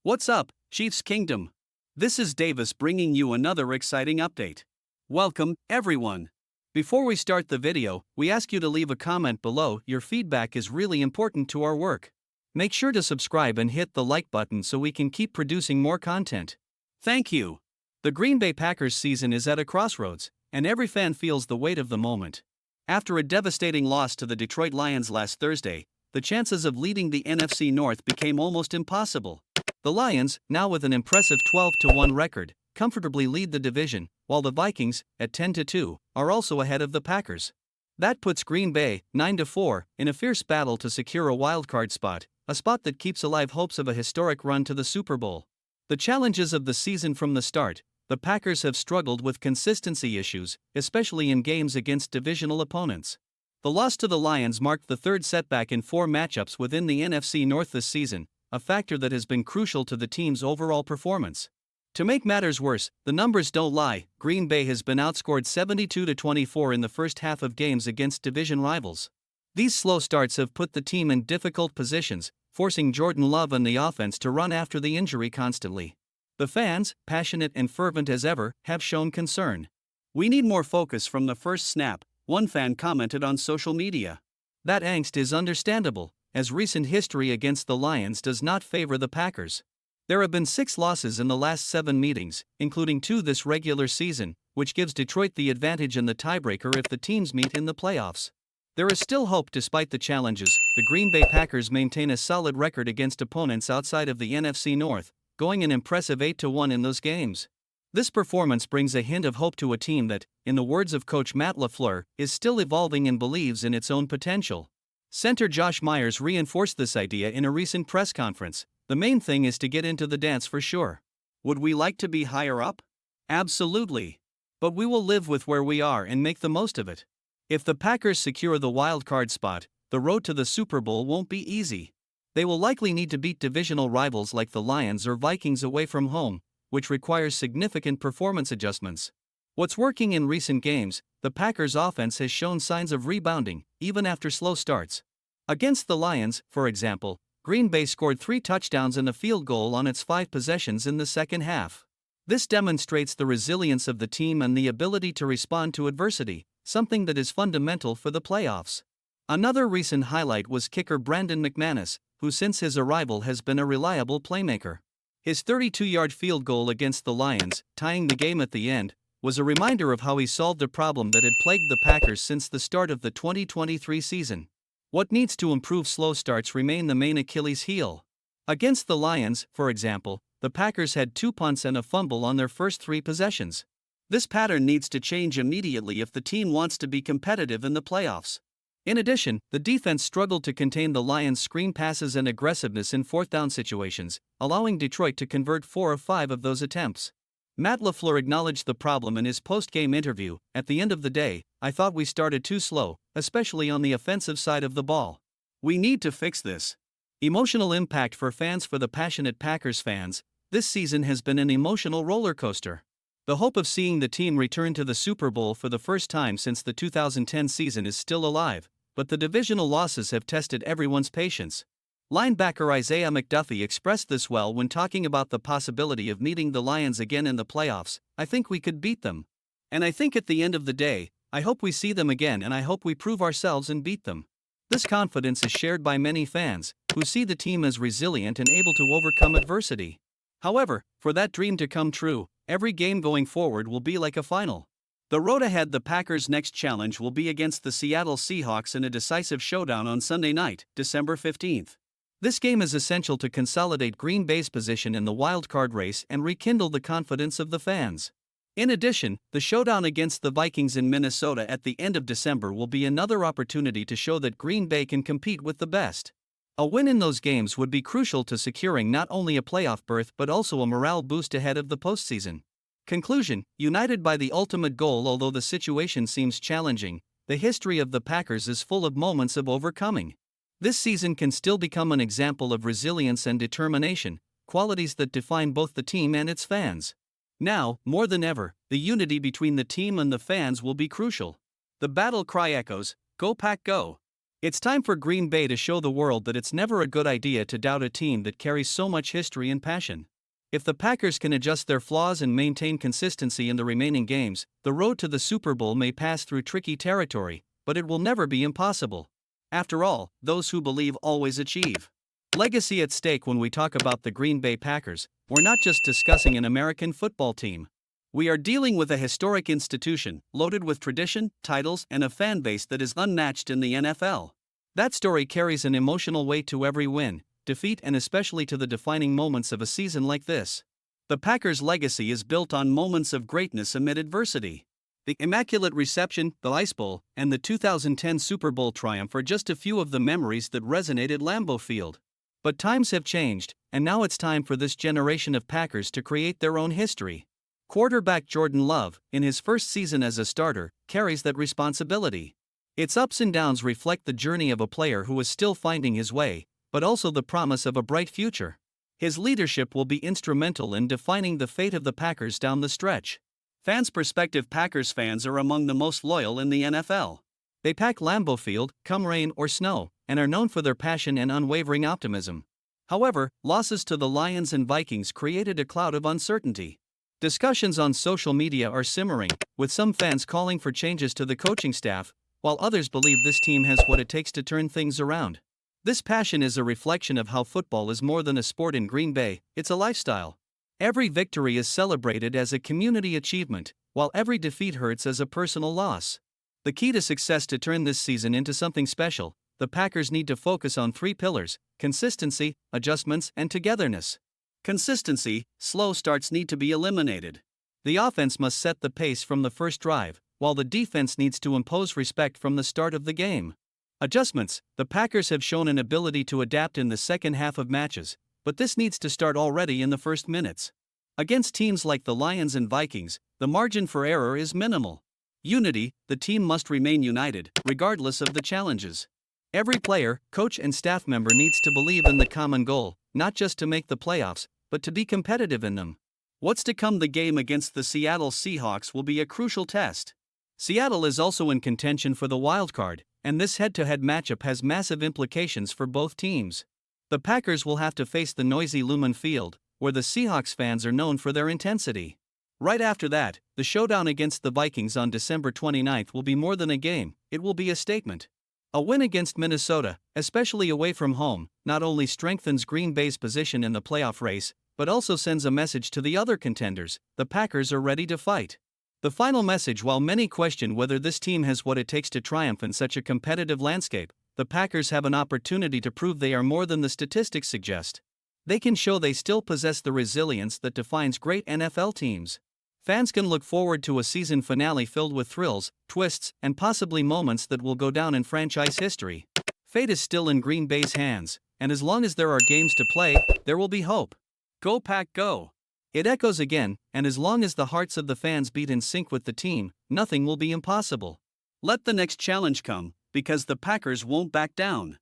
What's up, Chiefs Kingdom? This is Davis bringing you another exciting update. Welcome, everyone. Before we start the video, we ask you to leave a comment below. Your feedback is really important to our work. Make sure to subscribe and hit the like button so we can keep producing more content. Thank you. The Green Bay Packers season is at a crossroads, and every fan feels the weight of the moment. After a devastating loss to the Detroit Lions last Thursday, the chances of leading the NFC North became almost impossible. The Lions, now with an impressive 12-1 record, comfortably lead the division, while the Vikings, at 10-2, are also ahead of the Packers. That puts Green Bay, 9-4, in a fierce battle to secure a wildcard spot, a spot that keeps alive hopes of a historic run to the Super Bowl. The challenges of the season from the start: the Packers have struggled with consistency issues, especially in games against divisional opponents. The loss to the Lions marked the third setback in 4 matchups within the NFC North this season, a factor that has been crucial to the team's overall performance. To make matters worse, the numbers don't lie. Green Bay has been outscored 72-24 in the first half of games against division rivals. These slow starts have put the team in difficult positions, forcing Jordan Love and the offense to run after the injury constantly. The fans, passionate and fervent as ever, have shown concern. "We need more focus from the first snap," one fan commented on social media. That angst is understandable, as recent history against the Lions does not favor the Packers. There have been 6 losses in the last 7 meetings, including 2 this regular season, which gives Detroit the advantage in the tiebreaker if the teams meet in the playoffs. There is still hope despite the challenges. The Green Bay Packers maintain a solid record against opponents outside of the NFC North, going an impressive 8-1 in those games. This performance brings a hint of hope to a team that, in the words of coach Matt LaFleur, is still evolving and believes in its own potential. Center Josh Myers reinforced this idea in a recent press conference. "The main thing is to get into the dance for sure. Would we like to be higher up? Absolutely. But we will live with where we are and make the most of it." If the Packers secure the wild card spot, the road to the Super Bowl won't be easy. They will likely need to beat divisional rivals like the Lions or Vikings away from home, which requires significant performance adjustments. What's working in recent games: the Packers' offense has shown signs of rebounding, even after slow starts. Against the Lions, for example, Green Bay scored 3 touchdowns and a field goal on its 5 possessions in the second half. This demonstrates the resilience of the team and the ability to respond to adversity, something that is fundamental for the playoffs. Another recent highlight was kicker Brandon McManus, who since his arrival has been a reliable playmaker. His 32-yard field goal against the Lions, tying the game at the end, was a reminder of how he solved a problem that had plagued the Packers since the start of the 2023 season. What needs to improve: slow starts remain the main Achilles heel. Against the Lions, for example, the Packers had 2 punts and a fumble on their first 3 possessions. This pattern needs to change immediately if the team wants to be competitive in the playoffs. In addition, the defense struggled to contain the Lions' screen passes and aggressiveness in 4th down situations, allowing Detroit to convert 4 of 5 of those attempts. Matt LaFleur acknowledged the problem in his post-game interview. "At the end of the day, I thought we started too slow, especially on the offensive side of the ball. We need to fix this." Emotional impact for fans. For the passionate Packers fans, this season has been an emotional roller coaster. The hope of seeing the team return to the Super Bowl for the first time since the 2010 season is still alive, but the divisional losses have tested everyone's patience. Linebacker Isaiah McDuffie expressed this well when talking about the possibility of meeting the Lions again in the playoffs. "I think we could beat them. And I think at the end of the day, I hope we see them again, and I hope we prove ourselves and beat them." This confidence is shared by many fans, who see the team as resilient and able to overcome adversity. However, for that dream to come true, every game going forward will be like a final. The road ahead: the Packers' next challenge will be against the Seattle Seahawks in a decisive showdown on Sunday night, December 15th. This game is essential to consolidate Green Bay's position in the wild-card race and rekindle the confidence of the fans. In addition, the showdown against the Vikings in Minnesota at the end of December will be another opportunity to show that Green Bay can compete with the best. A win in those games would be crucial to securing not only a playoff berth but also a morale boost ahead of the postseason. Conclusion: united by the ultimate goal. Although the situation seems challenging, the history of the Packers is full of moments of overcoming. This season can still become an example of resilience and determination, qualities that define both the team and its fans. Now, more than ever, the unity between the team and the fans will be crucial. The battle cry echoes: "Go Pack Go!" It's time for Green Bay to show the world that it's never a good idea to doubt a team that carries so much history and passion. If the Packers can adjust their flaws and maintain consistency in the remaining games, the road to the Super Bowl may pass through tricky territory, but it will never be impossible. After all, those who believe always achieve. Legacy at stake. When we talk about the Green Bay Packers, we're not just discussing an American football team. We are dealing with a historic institution, loaded with tradition, titles, and a fan base that is unmatched in the NFL. That story carries an emotional weight to every win, defeat, and especially to the defining moments of a season like this. The Packers' legacy is built on moments of greatness amid adversity. The Immaculate Reception, the Ice Bowl, and the 2010 Super Bowl triumph are just a few of the memories that resonate at Lambeau Field. But times have changed, and now it's time for this generation of Packers to create their own history. Quarterback Jordan Love, in his first season as a starter, carries that responsibility. Its ups and downs reflect the journey of a player who is still finding his way, but also the promise of a bright future. His leadership will be instrumental in defining the fate of the Packers down the stretch. Fans' perspective. Packers fans are among the most loyal in the NFL. They pack Lambeau Field, come rain or snow, and are known for their passion and unwavering optimism. However, losses to the Lions and Vikings created a cloud of uncertainty. Discussions on social media are simmering, with some fans calling for changes to the coaching staff, while others believe this team has what it takes to turn things around. This passion is a reflection of how football is more than a sport in Green Bay, it's a lifestyle. Every victory is celebrated as a community achievement, while every defeat hurts as a personal loss. The key to success. To turn this season into something special, the Packers need to focus on three pillars: consistency, adjustments, and togetherness. Consistency. Slow starts need to be eliminated. The offense must set the pace from the first drive, while the defense needs to impose respect from the start of the game. Adjustments. The Packers have shown an ability to adapt in the second half of matches, but this needs to start already in the first minutes. Against teams like the Lions and Vikings, the margin for error is minimal. Unity. The team must remain united, regardless of the challenges. Every player, coach, and staff member needs to believe in the common goal, not just to make the playoffs, but to be competitive in them. What's to come? The game against the Seattle Seahawks will be a crucial test. Seattle is also in contention for the wild card, and this head-to-head matchup has massive implications for both teams. The Packers will have to face the noisy Lumen Field, where the Seahawks fans are known for their intensity. Right after that, the showdown against the Vikings on December 29th will be more than a game, it will be a statement. A win against Minnesota, especially away from home, not only strengthens Green Bay's position in the playoff race, but also sends a message to the other contenders: the Packers are ready to fight. The final message. While many question whether this team has what it takes to triumph in such a competitive landscape, the Packers have an opportunity to prove they are more than the statistics suggest. They can show they still possess the resilience that defines great NFL teams. Fans can look forward to a season finale filled with thrills, twists, and possibly moments that will go down in franchise history. Fate is still in Green Bay's hands, and as long as there are games to play, there will be hope. Go Pack Go! It echoes again, and as long as the hearts of the fans beat in sync with the team, nothing will be impossible. Let the next challenge come, because the Packers won't back down.